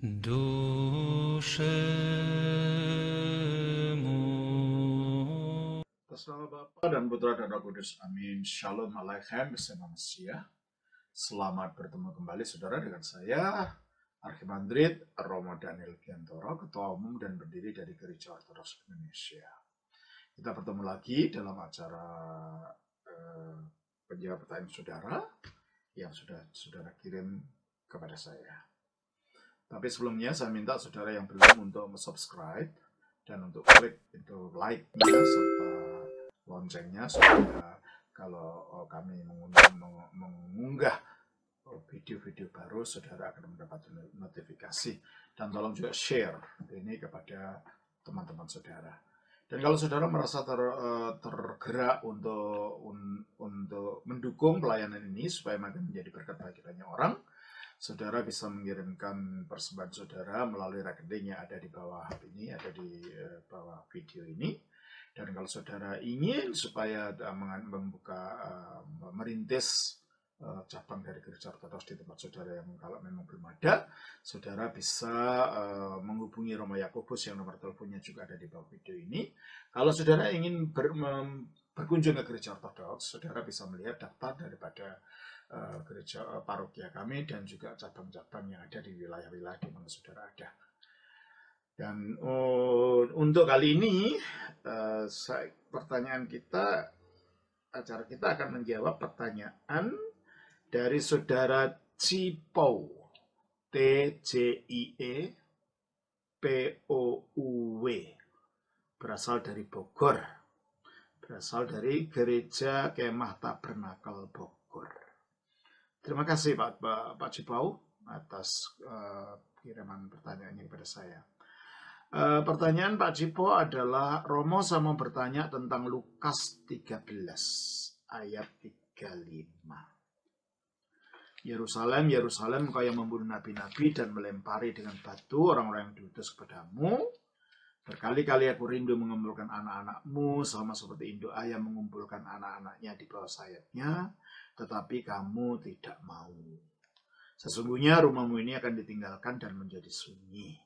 Atas nama Bapa dan Putra dan Roh Kudus, amin. Shalom Aleichem, bersama manusia. Selamat bertemu kembali saudara dengan saya, Archimandrit Romo Daniel Giantoro, Ketua Umum dan pendiri dari Gereja Ortodoks Indonesia. Kita bertemu lagi dalam acara penjawab pertanyaan saudara yang sudah saudara kirim kepada saya. Tapi sebelumnya saya minta saudara yang belum untuk subscribe dan untuk klik itu like-nya serta loncengnya supaya kalau kami mengunggah video-video baru saudara akan mendapat notifikasi, dan tolong juga share ini kepada teman-teman saudara. Dan kalau saudara merasa tergerak untuk mendukung pelayanan ini supaya makin menjadi berkat bagi banyak orang, saudara bisa mengirimkan persembahan saudara melalui rekening yang ada di bawah ini, ada di bawah video ini. Dan kalau saudara ingin supaya merintis cabang dari Gereja Ortodoks di tempat saudara yang kalau memang belum ada, saudara bisa menghubungi Romo Yakobus yang nomor teleponnya juga ada di bawah video ini. Kalau saudara ingin berkunjung ke Gereja Ortodoks, saudara bisa melihat daftar daripada gereja parokia kami dan juga cabang-cabang yang ada di wilayah-wilayah di mana saudara ada. Dan untuk kali ini acara kita akan menjawab pertanyaan dari saudara Cipou, TJIE-POUW, berasal dari Bogor, berasal dari Gereja Kemah Tabernakel Bogor. Terima kasih Pak Cipou atas kiriman pertanyaannya kepada saya. Pertanyaan Pak Cipou adalah, Romo saya mau bertanya tentang Lukas 13 ayat 35. Yerusalem, Yerusalem, engkau yang membunuh nabi-nabi dan melempari dengan batu orang-orang yang diutus kepadamu. Berkali-kali aku rindu mengumpulkan anak-anakmu sama seperti induk ayam mengumpulkan anak-anaknya di bawah sayapnya, tetapi kamu tidak mau. Sesungguhnya rumahmu ini akan ditinggalkan dan menjadi sunyi.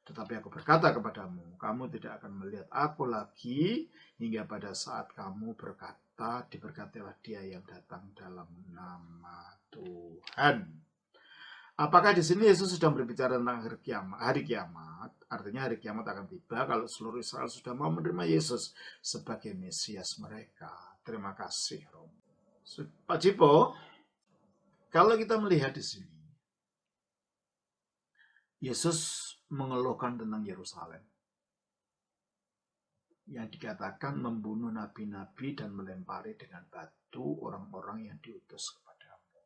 Tetapi aku berkata kepadamu, kamu tidak akan melihat aku lagi hingga pada saat kamu berkata, diberkatilah dia yang datang dalam nama Tuhan. Apakah di sini Yesus sedang berbicara tentang hari kiamat? Artinya hari kiamat akan tiba kalau seluruh Israel sudah mau menerima Yesus sebagai Mesias mereka. Terima kasih, Romo. Pak Cipou, kalau kita melihat di sini, Yesus mengeluhkan tentang Yerusalem yang dikatakan membunuh nabi-nabi dan melempari dengan batu orang-orang yang diutus kepadamu.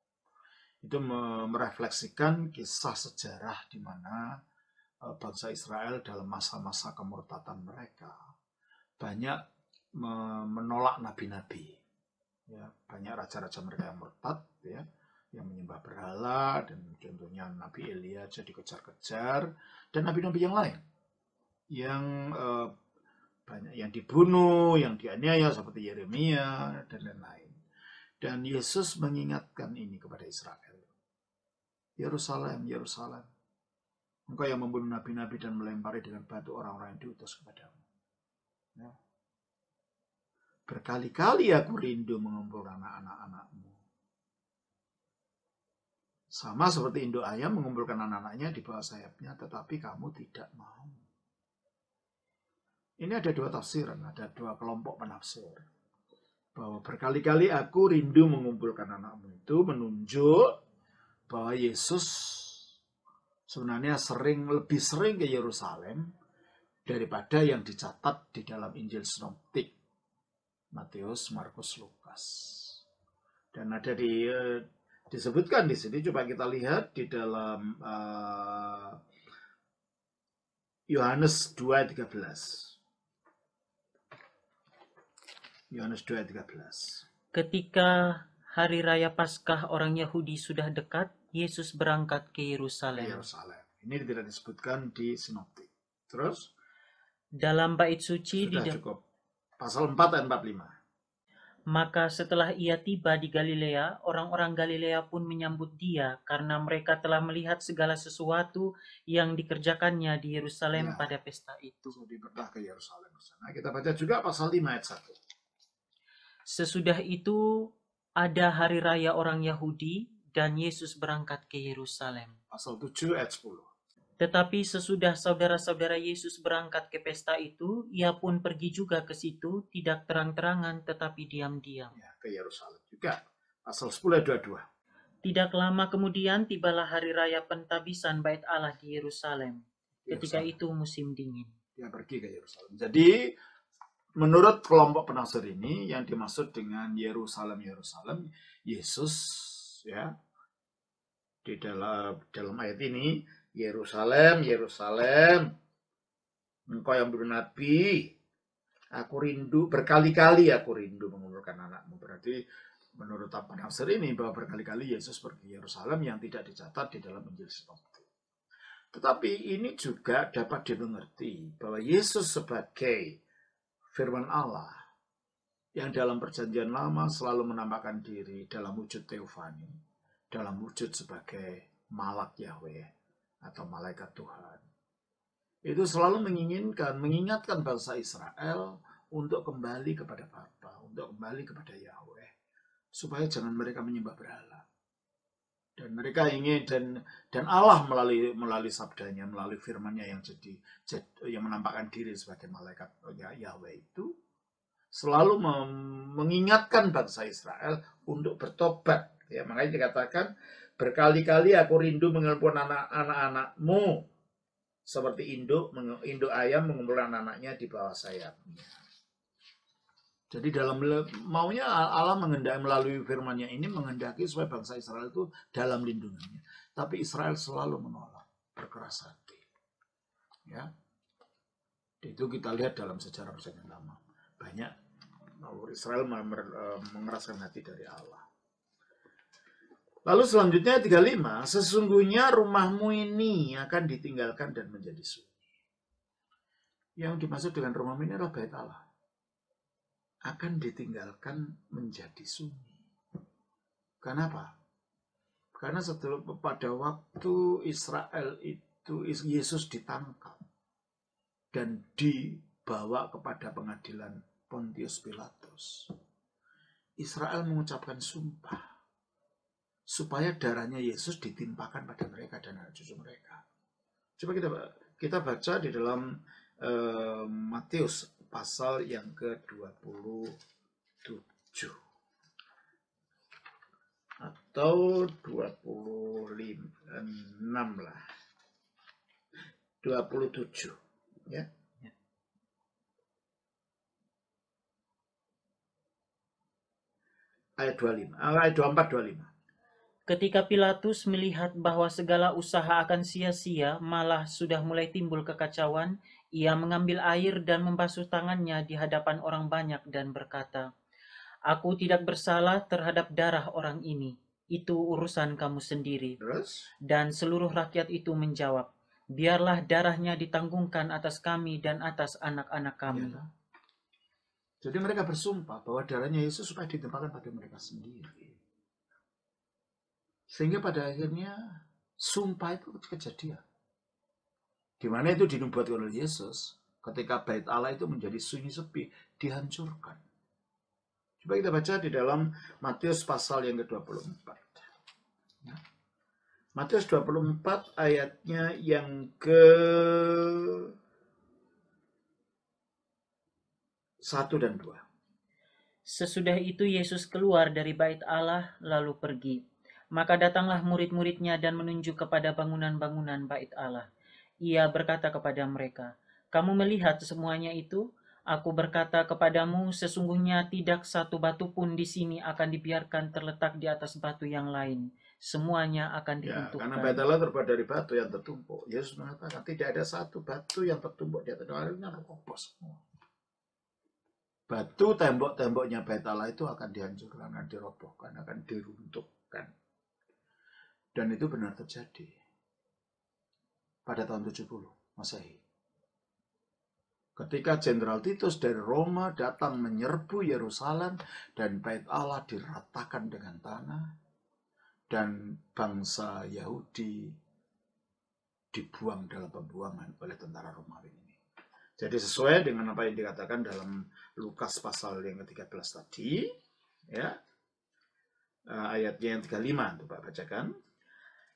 Itu merefleksikan kisah sejarah di mana bangsa Israel dalam masa-masa kemurtatan mereka banyak menolak nabi-nabi. Ya, banyak raja-raja mereka yang murtad, ya, yang menyembah berhala, dan contohnya Nabi Elia dikejar-kejar, dan nabi-nabi yang lain yang banyak yang dibunuh, yang dianiaya seperti Yeremia dan lain-lain. Dan Yesus mengingatkan ini kepada Israel. Yerusalem, Yerusalem, engkau yang membunuh nabi-nabi dan melempari dengan batu orang-orang yang diutus kepadamu. Ya. Berkali-kali aku rindu mengumpulkan anak-anakmu. Sama seperti induk ayam mengumpulkan anak-anaknya di bawah sayapnya, tetapi kamu tidak mau. Ini ada dua tafsiran, ada dua kelompok penafsir. Bahwa berkali-kali aku rindu mengumpulkan anakmu itu menunjuk bahwa Yesus sebenarnya lebih sering ke Yerusalem daripada yang dicatat di dalam Injil Sinoptik Matius, Markus, Lukas. Dan ada disebutkan di sini, coba kita lihat di dalam Yohanes 2:13. Yohanes 2:13. Ketika hari raya Paskah orang Yahudi sudah dekat, Yesus berangkat ke Yerusalem. Ini tidak disebutkan di Sinoptik. Terus dalam bait suci sudah cukup. Pasal 4 ayat 45. Maka setelah ia tiba di Galilea, orang-orang Galilea pun menyambut dia karena mereka telah melihat segala sesuatu yang dikerjakannya di Yerusalem Ya, pada pesta itu. jadi pernah ke Yerusalem ke sana. Kita baca juga pasal 5 ayat 1. Sesudah itu ada hari raya orang Yahudi dan Yesus berangkat ke Yerusalem. Pasal 7 ayat 10. Tetapi sesudah saudara-saudara Yesus berangkat ke pesta itu, ia pun pergi juga ke situ, tidak terang-terangan tetapi diam-diam. Ya, ke Yerusalem juga. Pasal 10 ayat 22. Tidak lama kemudian tibalah hari raya pentabisan Bait Allah di Yerusalem. Ketika Yerusalem. itu musim dingin. Dia pergi ke Yerusalem. Jadi menurut kelompok penafsir ini yang dimaksud dengan Yerusalem, Yesus ya di dalam ayat ini, Yerusalem, engkau yang bernabi, aku rindu, berkali-kali aku rindu mengumpulkan anakmu. Berarti menurut penafsir ini bahwa berkali-kali Yesus pergi ke Yerusalem yang tidak dicatat di dalam Injil Sinoptik. Tetapi ini juga dapat dimengerti bahwa Yesus sebagai firman Allah yang dalam perjanjian lama selalu menampakkan diri dalam wujud teofani, dalam wujud sebagai malak Yahweh atau malaikat Tuhan. Itu selalu mengingatkan bangsa Israel untuk kembali kepada Bapa, untuk kembali kepada Yahweh, supaya jangan mereka menyembah berhala. Dan mereka ingin dan Allah melalui sabdanya, melalui firman-Nya yang menampakkan diri sebagai malaikat Yahweh itu selalu mengingatkan bangsa Israel untuk bertobat. Ya, makanya dikatakan berkali-kali aku rindu mengumpulkan anak-anakmu seperti induk ayam mengumpulkan anaknya di bawah sayapnya. Jadi dalam maunya Allah menghendaki melalui firman-Nya ini menghendaki supaya bangsa Israel itu dalam lindungannya. Tapi Israel selalu menolak, berkeras hati. Ya. Itu kita lihat dalam sejarah perjanjian lama. Banyak Israel mengeraskan hati dari Allah. Lalu selanjutnya 35, sesungguhnya rumahmu ini akan ditinggalkan dan menjadi sunyi. Yang dimaksud dengan rumahmu ini adalah Bait Allah. Akan ditinggalkan menjadi sunyi. Kenapa? Karena pada waktu Israel itu Yesus ditangkap dan dibawa kepada pengadilan Pontius Pilatus. Israel mengucapkan sumpah supaya darahnya Yesus ditimpakan pada mereka dan anak cucu mereka. Coba kita baca di dalam Matius pasal yang ke-27 atau 26 lah. 27 ya. Ayat 25, ayat 24 25. Ketika Pilatus melihat bahwa segala usaha akan sia-sia, malah sudah mulai timbul kekacauan, ia mengambil air dan membasuh tangannya di hadapan orang banyak dan berkata, "Aku tidak bersalah terhadap darah orang ini. Itu urusan kamu sendiri." Terus? Dan seluruh rakyat itu menjawab, "Biarlah darahnya ditanggungkan atas kami dan atas anak-anak kami." Ya. Jadi mereka bersumpah bahwa darahnya Yesus supaya ditimpakan pada mereka sendiri. Sehingga pada akhirnya sumpah itu kejadian. Di mana itu dinubuatkan oleh Yesus ketika Bait Allah itu menjadi sunyi sepi, dihancurkan. Coba kita baca di dalam Matius pasal yang ke-24. Ya. Matius 24 ayatnya yang ke-1 dan 2. Sesudah itu Yesus keluar dari Bait Allah lalu pergi. Maka datanglah murid-muridnya dan menunjuk kepada bangunan-bangunan Bait Allah. Ia berkata kepada mereka, "Kamu melihat semuanya itu? Aku berkata kepadamu, sesungguhnya tidak satu batu pun di sini akan dibiarkan terletak di atas batu yang lain. Semuanya akan Ya, karena diruntuhkan." Bait Allah terbuat dari batu yang tertumpuk. Yesus mengatakan tidak ada satu batu yang tertumpuk di atas orangnya kokoh semua. Batu tembok-temboknya Bait Allah itu akan dihancurkan, akan dirobohkan, akan diruntuhkan. Dan itu benar terjadi pada tahun 70 Masehi. Ketika Jenderal Titus dari Roma datang menyerbu Yerusalem dan bait Allah diratakan dengan tanah, dan bangsa Yahudi dibuang dalam pembuangan oleh tentara Romawi ini. Jadi sesuai dengan apa yang dikatakan dalam Lukas pasal yang ke-13 tadi, ya, ayatnya yang 35, Pak bacakan.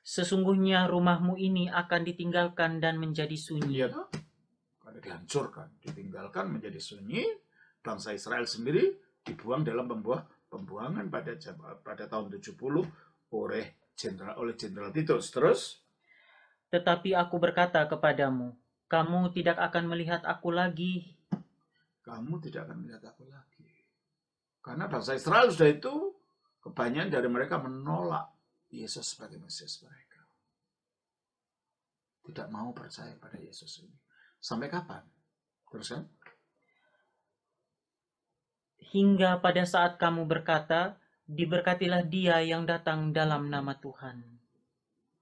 Sesungguhnya rumahmu ini akan ditinggalkan dan menjadi sunyi. Iya toh? Ada dihancurkan, ditinggalkan menjadi sunyi. Bangsa Israel sendiri dibuang dalam pembuangan pada tahun 70 oleh Jenderal Titus. Terus, tetapi aku berkata kepadamu, kamu tidak akan melihat aku lagi. Kamu tidak akan melihat aku lagi. Karena bangsa Israel sudah itu, kebanyakan dari mereka menolak Yesus sebagai Mesias mereka. Tidak mau percaya pada Yesus ini. Sampai kapan? Terus kan? Hingga pada saat kamu berkata, diberkatilah dia yang datang dalam nama Tuhan.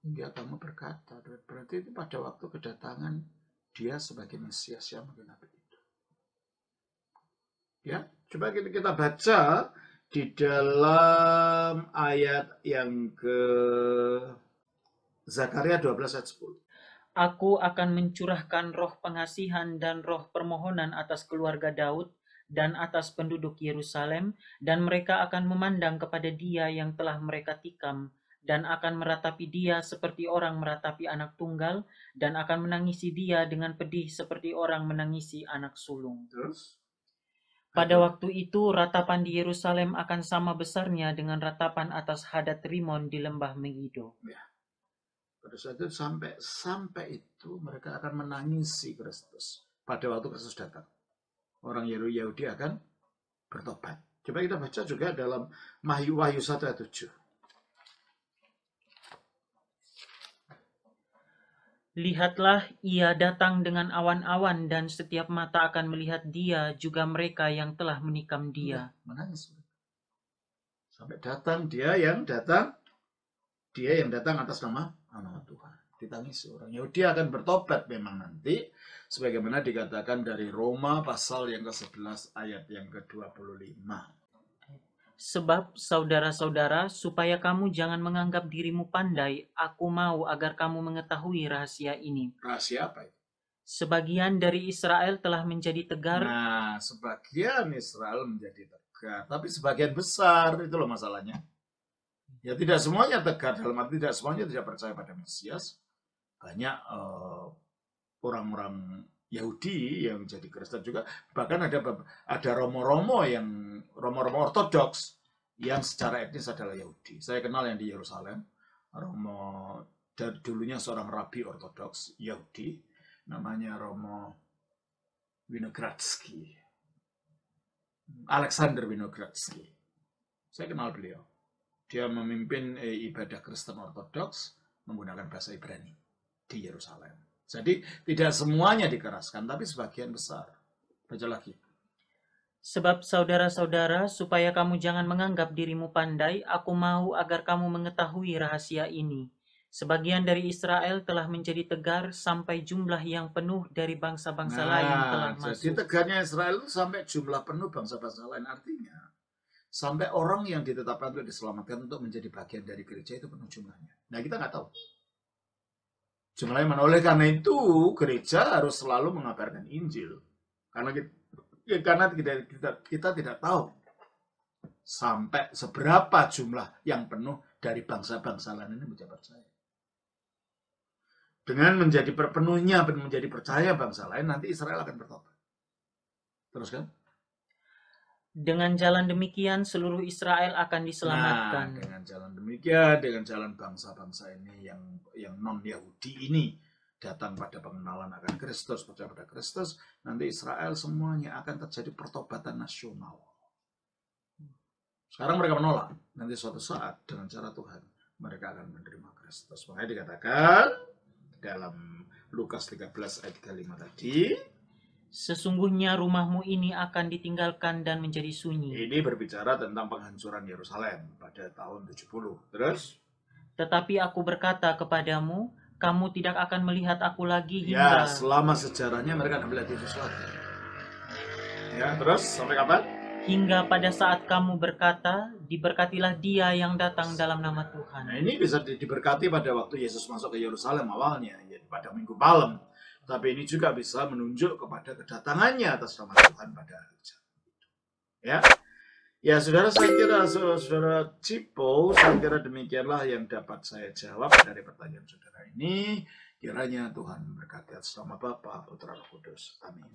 Hingga kamu berkata, berarti itu pada waktu kedatangan dia sebagai Mesias yang menggenapi itu. Ya, coba kita baca di dalam ayat yang ke Zakaria 12 ayat 10. Aku akan mencurahkan roh pengasihan dan roh permohonan atas keluarga Daud dan atas penduduk Yerusalem, dan mereka akan memandang kepada dia yang telah mereka tikam, dan akan meratapi dia seperti orang meratapi anak tunggal, dan akan menangisi dia dengan pedih seperti orang menangisi anak sulung. Terus? Pada waktu itu ratapan di Yerusalem akan sama besarnya dengan ratapan atas Hadad Rimon di lembah Megido. Ya. Pada saat itu sampai itu mereka akan menangisi Kristus. Pada waktu Kristus datang, orang Yahudi akan bertobat. Coba kita baca juga dalam Wahyu 1 ayat 7. Lihatlah, ia datang dengan awan-awan dan setiap mata akan melihat dia, juga mereka yang telah menikam dia. Menangis. Sampai datang dia yang datang atas nama Tuhan. Ditangisi orang Yahudi akan bertobat memang nanti, sebagaimana dikatakan dari Roma pasal yang ke-11 ayat yang ke-25. Sebab saudara-saudara, supaya kamu jangan menganggap dirimu pandai, aku mau agar kamu mengetahui rahasia ini. Rahasia apa itu? Sebagian dari Israel telah menjadi tegar. Nah, sebagian Israel menjadi tegar, tapi sebagian besar itu loh masalahnya. Ya tidak semuanya tegar, dalam arti tidak semuanya tidak percaya pada Mesias. Banyak orang-orang Yahudi yang jadi Kristen juga, bahkan ada romo-romo ortodoks yang secara etnis adalah Yahudi. Saya kenal yang di Yerusalem, romo dari dulunya seorang rabi ortodoks Yahudi, namanya Romo Winogradsky, Alexander Winogradsky. Saya kenal beliau. Dia memimpin ibadah Kristen ortodoks menggunakan bahasa Ibrani di Yerusalem. Jadi tidak semuanya dikeraskan, tapi sebagian besar. Baca lagi. Sebab saudara-saudara, supaya kamu jangan menganggap dirimu pandai, aku mau agar kamu mengetahui rahasia ini. Sebagian dari Israel telah menjadi tegar sampai jumlah yang penuh dari bangsa-bangsa lain telah masuk. Jadi tegarnya Israel itu sampai jumlah penuh bangsa-bangsa lain, artinya sampai orang yang ditetapkan untuk diselamatkan untuk menjadi bagian dari gereja itu penuh jumlahnya. Nah, kita nggak tahu jumlahnya mana. Oleh karena itu gereja harus selalu mengabarkan Injil, karena kita tidak tahu sampai seberapa jumlah yang penuh dari bangsa-bangsa lain ini menjadi percaya. Dengan menjadi percaya bangsa lain, nanti Israel akan bertobat. Terus kan? Dengan jalan demikian seluruh Israel akan diselamatkan. Nah, dengan jalan demikian, dengan jalan bangsa-bangsa ini yang non-Yahudi ini datang pada pengenalan akan Kristus, percaya pada Kristus, nanti Israel semuanya akan terjadi pertobatan nasional. Sekarang mereka menolak, nanti suatu saat dengan cara Tuhan mereka akan menerima Kristus. Makanya dikatakan dalam Lukas 13 ayat 35 tadi, sesungguhnya rumahmu ini akan ditinggalkan dan menjadi sunyi. Ini berbicara tentang penghancuran Yerusalem pada tahun 70. Terus? Tetapi aku berkata kepadamu, kamu tidak akan melihat aku lagi hingga... Ya, selama sejarahnya mereka akan melihat Yesus lagi. Ya, terus sampai kapan? Hingga pada saat kamu berkata, diberkatilah dia yang datang dalam nama Nah, Tuhan. ini bisa diberkati pada waktu Yesus masuk ke Yerusalem awalnya, ya, pada minggu malam. Tapi ini juga bisa menunjuk kepada kedatangannya atas nama Tuhan pada hari Jumat. Ya, ya saudara, saya kira saudara Cipo, saya kira demikianlah yang dapat saya jawab dari pertanyaan saudara ini. Kiranya Tuhan memberkati atas nama Bapa, Putra, Roh Kudus. Amin.